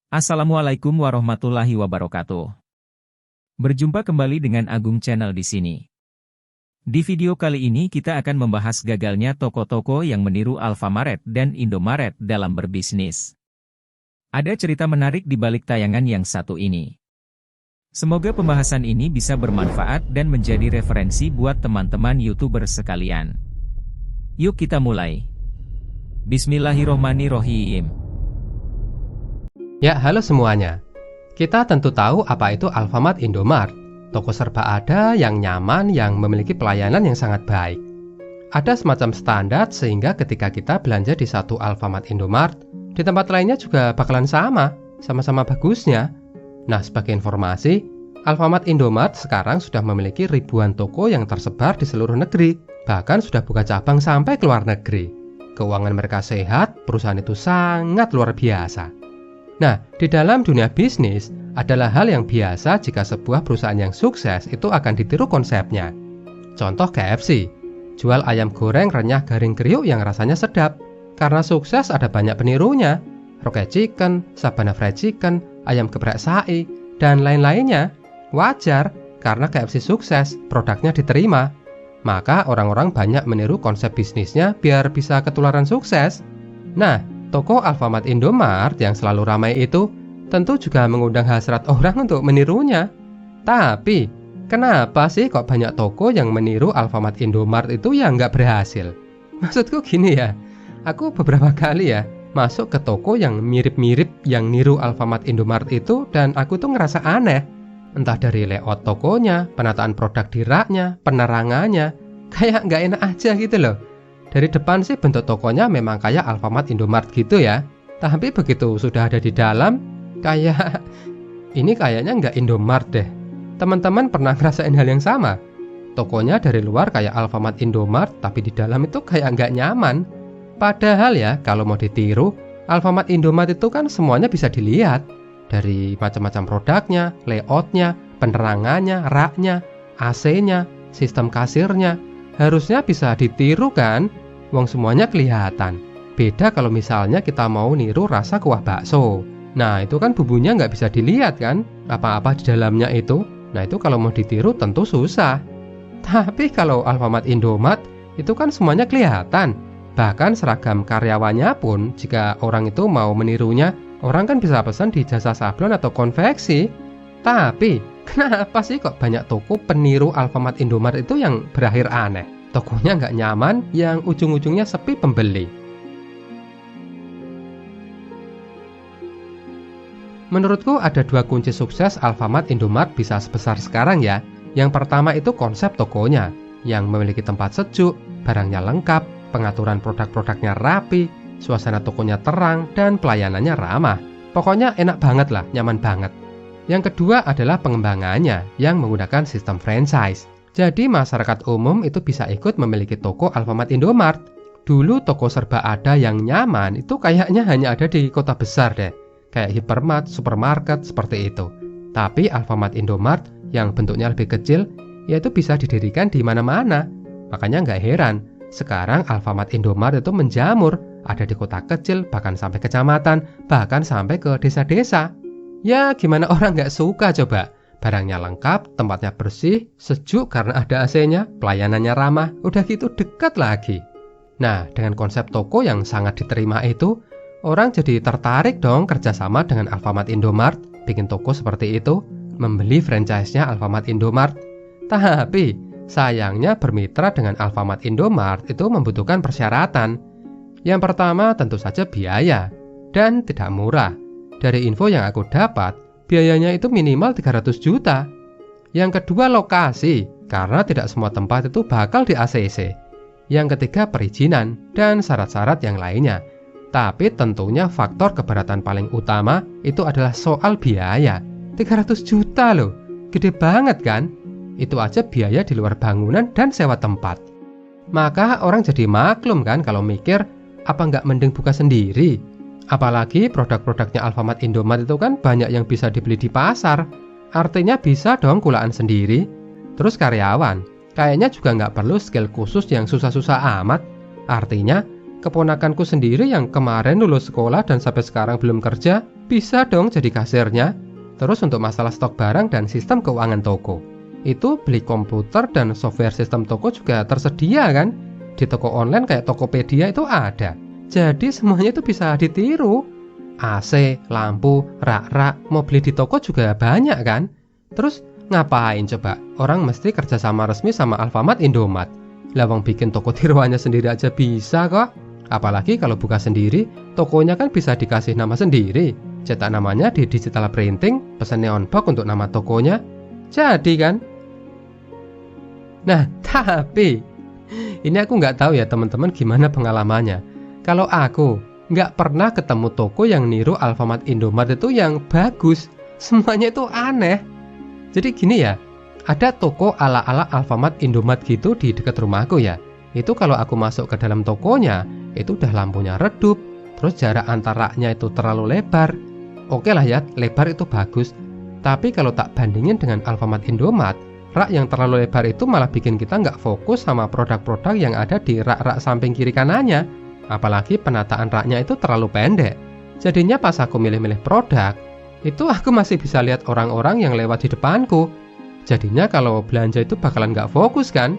Assalamualaikum warahmatullahi wabarakatuh. Berjumpa kembali dengan Agung Channel di sini. Di video kali ini kita akan membahas gagalnya toko-toko yang meniru Alfamart dan Indomaret dalam berbisnis. Ada cerita menarik di balik tayangan yang satu ini. Semoga pembahasan ini bisa bermanfaat dan menjadi referensi buat teman-teman YouTuber sekalian. Yuk kita mulai. Bismillahirrohmanirrohim. Ya, halo semuanya. Kita tentu tahu apa itu Alfamart Indomart, toko serba ada yang nyaman yang memiliki pelayanan yang sangat baik. Ada semacam standar sehingga ketika kita belanja di satu Alfamart Indomart, di tempat lainnya juga bakalan sama-sama bagusnya. Nah, sebagai informasi, Alfamart Indomart sekarang sudah memiliki ribuan toko yang tersebar di seluruh negeri, bahkan sudah buka cabang sampai ke luar negeri. Keuangan mereka sehat, perusahaan itu sangat luar biasa. Nah, di dalam dunia bisnis adalah hal yang biasa jika sebuah perusahaan yang sukses itu akan ditiru konsepnya. Contoh KFC, jual ayam goreng renyah garing kriuk yang rasanya sedap. Karena sukses ada banyak penirunya, Rocket Chicken, Sabana Fried Chicken, ayam geprek sai, dan lain-lainnya. Wajar, karena KFC sukses, produknya diterima. Maka orang-orang banyak meniru konsep bisnisnya biar bisa ketularan sukses. Nah, toko Alfamart Indomart yang selalu ramai itu tentu juga mengundang hasrat orang untuk menirunya. Tapi, kenapa sih kok banyak toko yang meniru Alfamart Indomart itu yang nggak berhasil? Maksudku gini ya, aku beberapa kali ya masuk ke toko yang mirip-mirip yang niru Alfamart Indomart itu dan aku tuh ngerasa aneh. Entah dari layout tokonya, penataan produk di raknya, penerangannya, kayak nggak enak aja gitu loh. Dari depan sih bentuk tokonya memang kayak Alfamart Indomart gitu ya. Tapi begitu sudah ada di dalam, kayak ini kayaknya nggak Indomart deh. Teman-teman pernah ngerasain hal yang sama? Tokonya dari luar kayak Alfamart Indomart, tapi di dalam itu kayak nggak nyaman. Padahal ya, kalau mau ditiru, Alfamart Indomart itu kan semuanya bisa dilihat. Dari macam-macam produknya, layoutnya, penerangannya, raknya, AC-nya, sistem kasirnya. Harusnya bisa ditiru kan? Wong semuanya kelihatan. Beda kalau misalnya kita mau niru rasa kuah bakso. Nah, itu kan bumbunya nggak bisa dilihat kan? Apa-apa di dalamnya itu. Nah, itu kalau mau ditiru tentu susah. Tapi kalau Alfamart Indomart, itu kan semuanya kelihatan. Bahkan seragam karyawannya pun, jika orang itu mau menirunya, orang kan bisa pesan di jasa sablon atau konveksi. Tapi, kenapa sih kok banyak toko peniru Alfamart Indomart itu yang berakhir aneh? Tokonya nggak nyaman, yang ujung-ujungnya sepi pembeli. Menurutku ada dua kunci sukses Alfamart Indomart bisa sebesar sekarang ya. Yang pertama itu konsep tokonya, yang memiliki tempat sejuk, barangnya lengkap, pengaturan produk-produknya rapi, suasana tokonya terang, dan pelayanannya ramah. Pokoknya enak banget lah, nyaman banget. Yang kedua adalah pengembangannya yang menggunakan sistem franchise. Jadi masyarakat umum itu bisa ikut memiliki toko Alfamart Indomart. Dulu toko serba ada yang nyaman itu kayaknya hanya ada di kota besar deh. Kayak hypermart, supermarket, seperti itu. Tapi Alfamart Indomart yang bentuknya lebih kecil, yaitu bisa didirikan di mana-mana. Makanya nggak heran, sekarang Alfamart Indomart itu menjamur. Ada di kota kecil, bahkan sampai kecamatan, bahkan sampai ke desa-desa. Ya, gimana orang nggak suka coba? Barangnya lengkap, tempatnya bersih, sejuk karena ada AC-nya, pelayanannya ramah, udah gitu dekat lagi. Nah, dengan konsep toko yang sangat diterima itu, orang jadi tertarik dong kerjasama dengan Alfamart Indomart, bikin toko seperti itu, membeli franchise-nya Alfamart Indomart. Tapi, sayangnya bermitra dengan Alfamart Indomart itu membutuhkan persyaratan. Yang pertama tentu saja biaya, dan tidak murah. Dari info yang aku dapat, biayanya itu minimal 300 juta. Yang kedua lokasi, karena tidak semua tempat itu bakal di ACC. Yang ketiga perizinan, dan syarat-syarat yang lainnya. Tapi tentunya faktor keberatan paling utama itu adalah soal biaya. 300 juta loh, gede banget kan? Itu aja biaya di luar bangunan dan sewa tempat. Maka orang jadi maklum kan kalau mikir, apa nggak mending buka sendiri? Apalagi produk-produknya Alfamart Indomart itu kan banyak yang bisa dibeli di pasar. Artinya bisa dong kulaan sendiri. Terus karyawan, kayaknya juga nggak perlu skill khusus yang susah-susah amat. Artinya, keponakanku sendiri yang kemarin lulus sekolah dan sampai sekarang belum kerja, Bisa dong jadi kasirnya. Terus untuk masalah stok barang dan sistem keuangan toko, itu beli komputer dan software sistem toko juga tersedia kan? Di toko online kayak Tokopedia itu ada. Jadi semuanya itu bisa ditiru. AC, lampu, rak-rak, mau beli di toko juga banyak kan? Terus ngapain coba? Orang mesti kerjasama resmi sama Alfamart Indomart. Lawang bikin toko tiruannya sendiri aja bisa kok. Apalagi kalau buka sendiri, tokonya kan bisa dikasih nama sendiri. Cetak namanya di digital printing, pesan neon box untuk nama tokonya. Jadi kan? Nah, tapi ini aku nggak tahu ya teman-teman gimana pengalamannya. Kalau aku nggak pernah ketemu toko yang niru Alfamart Indomart itu yang bagus. Semuanya itu aneh. Jadi gini ya, ada toko ala-ala Alfamart Indomart gitu di dekat rumahku ya. Itu kalau aku masuk ke dalam tokonya, itu udah lampunya redup, terus jarak antara raknya itu terlalu lebar. Oke lah ya, lebar itu bagus. Tapi kalau tak bandingin dengan Alfamart Indomart, rak yang terlalu lebar itu malah bikin kita nggak fokus sama produk-produk yang ada di rak-rak samping kiri kanannya. Apalagi penataan raknya itu terlalu pendek. Jadinya pas aku milih-milih produk, itu aku masih bisa lihat orang-orang yang lewat di depanku. Jadinya kalau belanja itu bakalan nggak fokus kan?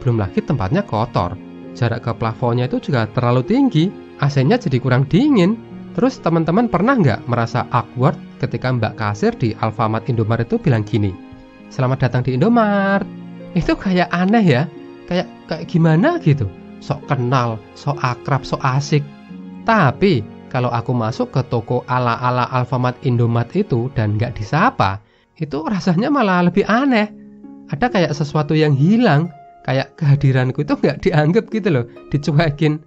Belum lagi tempatnya kotor. Jarak ke plafonnya itu juga terlalu tinggi. AC-nya jadi kurang dingin. Terus teman-teman pernah nggak merasa awkward ketika mbak kasir di Alfamart Indomart itu bilang gini, "Selamat datang di Indomart." Itu kayak aneh ya. Kayak gimana gitu. Sok kenal, sok akrab, sok asik. Tapi kalau aku masuk ke toko ala-ala Alfamart Indomart itu dan nggak disapa, itu rasanya malah lebih aneh. Ada kayak sesuatu yang hilang, kayak kehadiranku itu nggak dianggap gitu loh, dicuekin.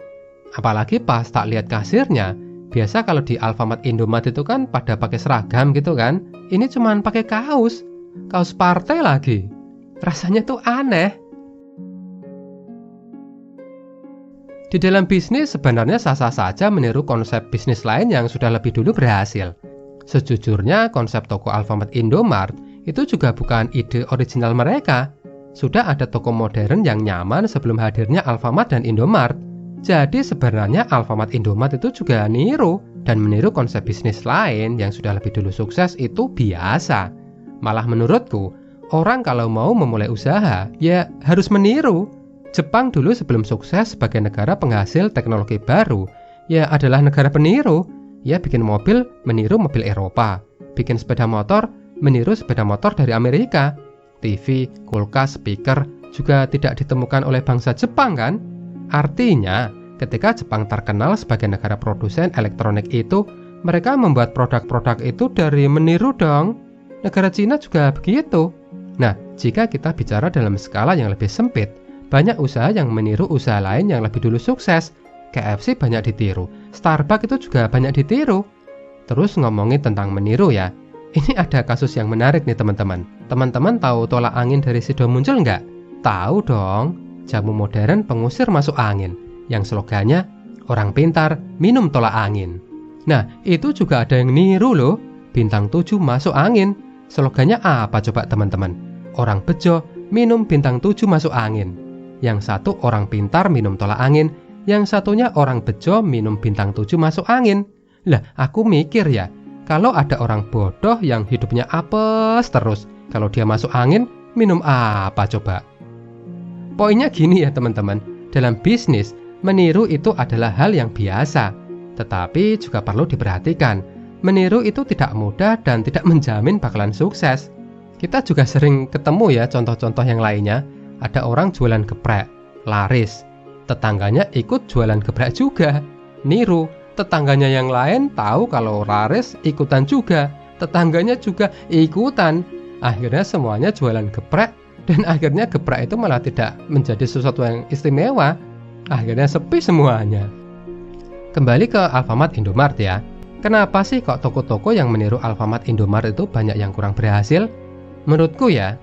Apalagi pas tak lihat kasirnya. Biasa kalau di Alfamart Indomart itu kan pada pakai seragam gitu kan. Ini cuman pakai kaos partai lagi. Rasanya tuh aneh. Di dalam bisnis sebenarnya sah-sah saja meniru konsep bisnis lain yang sudah lebih dulu berhasil. Sejujurnya konsep toko Alfamart Indomart itu juga bukan ide original mereka. Sudah ada toko modern yang nyaman sebelum hadirnya Alfamart dan Indomart. Jadi sebenarnya Alfamart Indomart itu juga niru dan meniru konsep bisnis lain yang sudah lebih dulu sukses itu biasa. Malah menurutku, orang kalau mau memulai usaha ya harus meniru. Jepang dulu sebelum sukses sebagai negara penghasil teknologi baru, ya adalah negara peniru. Ya bikin mobil, meniru mobil Eropa. Bikin sepeda motor, meniru sepeda motor dari Amerika. TV, kulkas, speaker juga tidak ditemukan oleh bangsa Jepang kan? Artinya, ketika Jepang terkenal sebagai negara produsen elektronik itu, mereka membuat produk-produk itu dari meniru dong. Negara Cina juga begitu. Nah, jika kita bicara dalam skala yang lebih sempit, banyak usaha yang meniru usaha lain yang lebih dulu sukses. KFC banyak ditiru, Starbucks itu juga banyak ditiru. Terus ngomongin tentang meniru ya, ini ada kasus yang menarik nih teman-teman. Teman-teman tahu tolak angin dari Sido muncul nggak? Tahu dong, jamu modern pengusir masuk angin, yang slogannya, orang pintar minum tolak angin. Nah, itu juga ada yang niru loh, bintang 7 masuk angin. Slogannya apa coba teman-teman? Orang bejo minum bintang 7 masuk angin. Yang satu orang pintar minum tolak angin, yang satunya orang bejo minum bintang 7 masuk angin. Lah, aku mikir ya, kalau ada orang bodoh yang hidupnya apes terus, kalau dia masuk angin, minum apa coba? Poinnya gini ya teman-teman, dalam bisnis, meniru itu adalah hal yang biasa. Tetapi juga perlu diperhatikan, meniru itu tidak mudah dan tidak menjamin bakalan sukses. Kita juga sering ketemu ya contoh-contoh yang lainnya. Ada orang jualan geprek, laris. Tetangganya ikut jualan geprek juga, niru. Tetangganya yang lain tahu kalau laris, ikutan juga. Tetangganya juga ikutan. Akhirnya semuanya jualan geprek, dan akhirnya geprek itu malah tidak menjadi sesuatu yang istimewa. Akhirnya sepi semuanya. Kembali ke Alfamart Indomart ya. Kenapa sih kok toko-toko yang meniru Alfamart Indomart itu banyak yang kurang berhasil? Menurutku ya,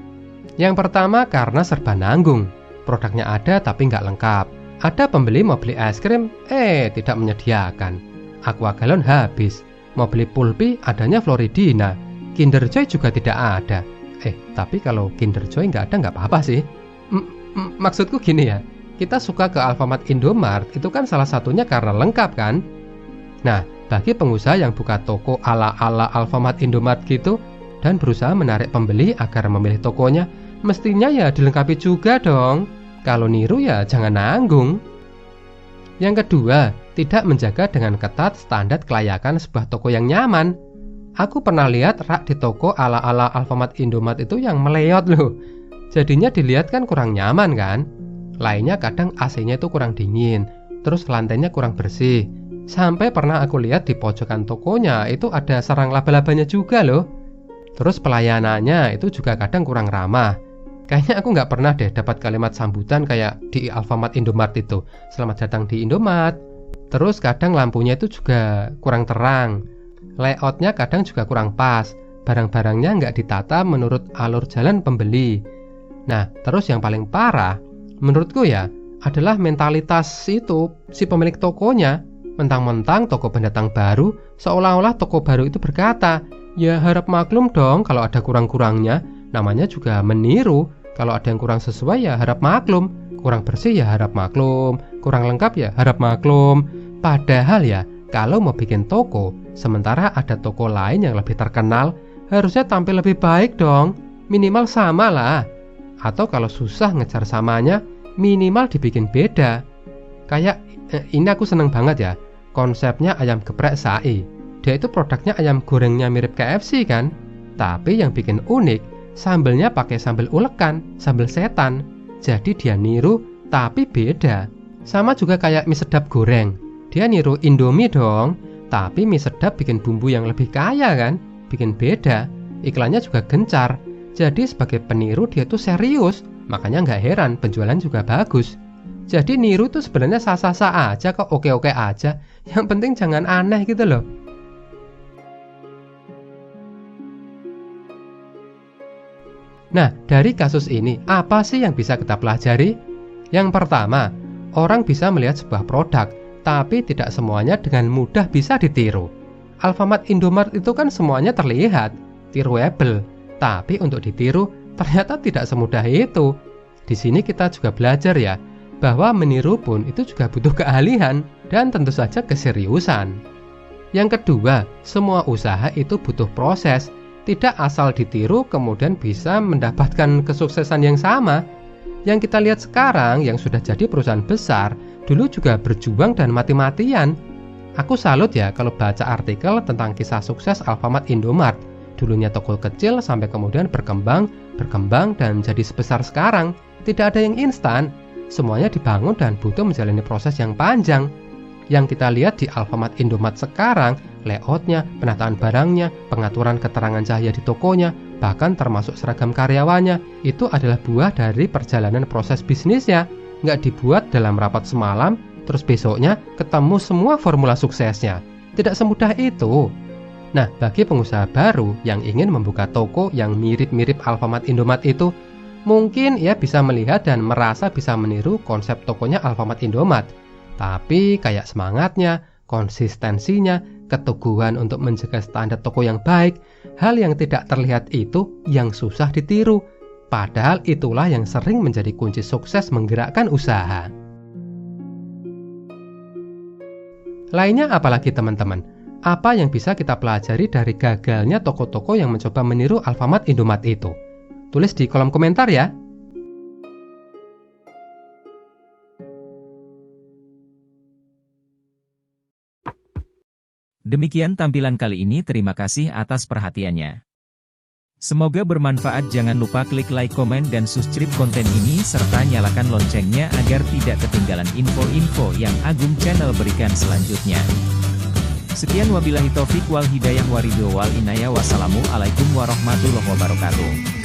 yang pertama karena serba nanggung. Produknya ada tapi nggak lengkap. Ada pembeli mau beli es krim, tidak menyediakan. Aqua galon habis. Mau beli pulpi, adanya Floridina. Kinder Joy juga tidak ada. Tapi kalau Kinder Joy nggak ada nggak apa-apa sih. Maksudku gini ya, kita suka ke Alfamart Indomart itu kan salah satunya karena lengkap kan. Nah, bagi pengusaha yang buka toko ala-ala Alfamart Indomart gitu dan berusaha menarik pembeli agar memilih tokonya, mestinya ya dilengkapi juga dong. Kalau niru ya jangan nanggung. Yang kedua, tidak menjaga dengan ketat standar kelayakan sebuah toko yang nyaman. Aku pernah lihat rak di toko ala-ala Alfamart Indomart itu yang meleot loh. Jadinya dilihat kan kurang nyaman kan. Lainnya kadang AC-nya itu kurang dingin, terus lantainya kurang bersih. Sampai pernah aku lihat di pojokan tokonya itu ada sarang laba-labanya juga loh. Terus pelayanannya itu juga kadang kurang ramah. Kayaknya aku nggak pernah deh dapat kalimat sambutan kayak di Alfamart Indomart itu. Selamat datang di Indomart. Terus kadang lampunya itu juga kurang terang. Layoutnya kadang juga kurang pas. Barang-barangnya nggak ditata menurut alur jalan pembeli. Nah, terus yang paling parah, menurutku ya, adalah mentalitas itu si pemilik tokonya. Mentang-mentang toko pendatang baru, seolah-olah toko baru itu berkata, ya harap maklum dong kalau ada kurang-kurangnya. Namanya juga meniru. Kalau ada yang kurang sesuai ya harap maklum. Kurang bersih ya harap maklum. Kurang lengkap ya harap maklum. Padahal ya, kalau mau bikin toko, sementara ada toko lain yang lebih terkenal, harusnya tampil lebih baik dong. Minimal sama lah. Atau kalau susah ngejar samanya, minimal dibikin beda. Kayak ini aku seneng banget ya, konsepnya ayam geprek Sai. Dia itu produknya ayam gorengnya mirip KFC kan, tapi yang bikin unik, sambelnya pakai sambal ulekan, sambal setan. Jadi dia niru tapi beda. Sama juga kayak mie sedap goreng, dia niru Indomie dong, tapi mie sedap bikin bumbu yang lebih kaya kan, bikin beda. Iklannya juga gencar. Jadi sebagai peniru dia tuh serius, makanya nggak heran penjualan juga bagus. Jadi niru tuh sebenarnya sah-sah aja kok, oke-oke aja. Yang penting jangan aneh gitu loh. Nah, dari kasus ini, apa sih yang bisa kita pelajari? Yang pertama, orang bisa melihat sebuah produk, tapi tidak semuanya dengan mudah bisa ditiru. Alfamart Indomart itu kan semuanya terlihat tiruable, tapi untuk ditiru ternyata tidak semudah itu. Di sini kita juga belajar ya, bahwa meniru pun itu juga butuh keahlian dan tentu saja keseriusan. Yang kedua, semua usaha itu butuh proses. Tidak asal ditiru kemudian bisa mendapatkan kesuksesan yang sama. Yang kita lihat sekarang yang sudah jadi perusahaan besar, dulu juga berjuang dan mati-matian. Aku salut ya kalau baca artikel tentang kisah sukses Alfamart Indomart. Dulunya toko kecil sampai kemudian berkembang dan jadi sebesar sekarang. Tidak ada yang instan. Semuanya dibangun dan butuh menjalani proses yang panjang. Yang kita lihat di Alfamart Indomart sekarang, layoutnya, penataan barangnya, pengaturan keterangan cahaya di tokonya, bahkan termasuk seragam karyawannya, itu adalah buah dari perjalanan proses bisnisnya. Nggak dibuat dalam rapat semalam, terus besoknya ketemu semua formula suksesnya. Tidak semudah itu. Nah, bagi pengusaha baru yang ingin membuka toko yang mirip-mirip Alfamart Indomart itu, mungkin ia bisa melihat dan merasa bisa meniru konsep tokonya Alfamart Indomart. Tapi kayak semangatnya, konsistensinya, keteguhan untuk menjaga standar toko yang baik, hal yang tidak terlihat itu yang susah ditiru. Padahal itulah yang sering menjadi kunci sukses menggerakkan usaha. Lainnya apalagi teman-teman? Apa yang bisa kita pelajari dari gagalnya toko-toko yang mencoba meniru Alfamart Indomart itu? Tulis di kolom komentar ya. Demikian tampilan kali ini, terima kasih atas perhatiannya. Semoga bermanfaat. Jangan lupa klik like, komen, dan subscribe konten ini serta nyalakan loncengnya agar tidak ketinggalan info-info yang Agung Channel berikan selanjutnya. Sekian, wabillahi taufik wal hidayah waridho wal inayah. Wassalamualaikum warahmatullahi wabarakatuh.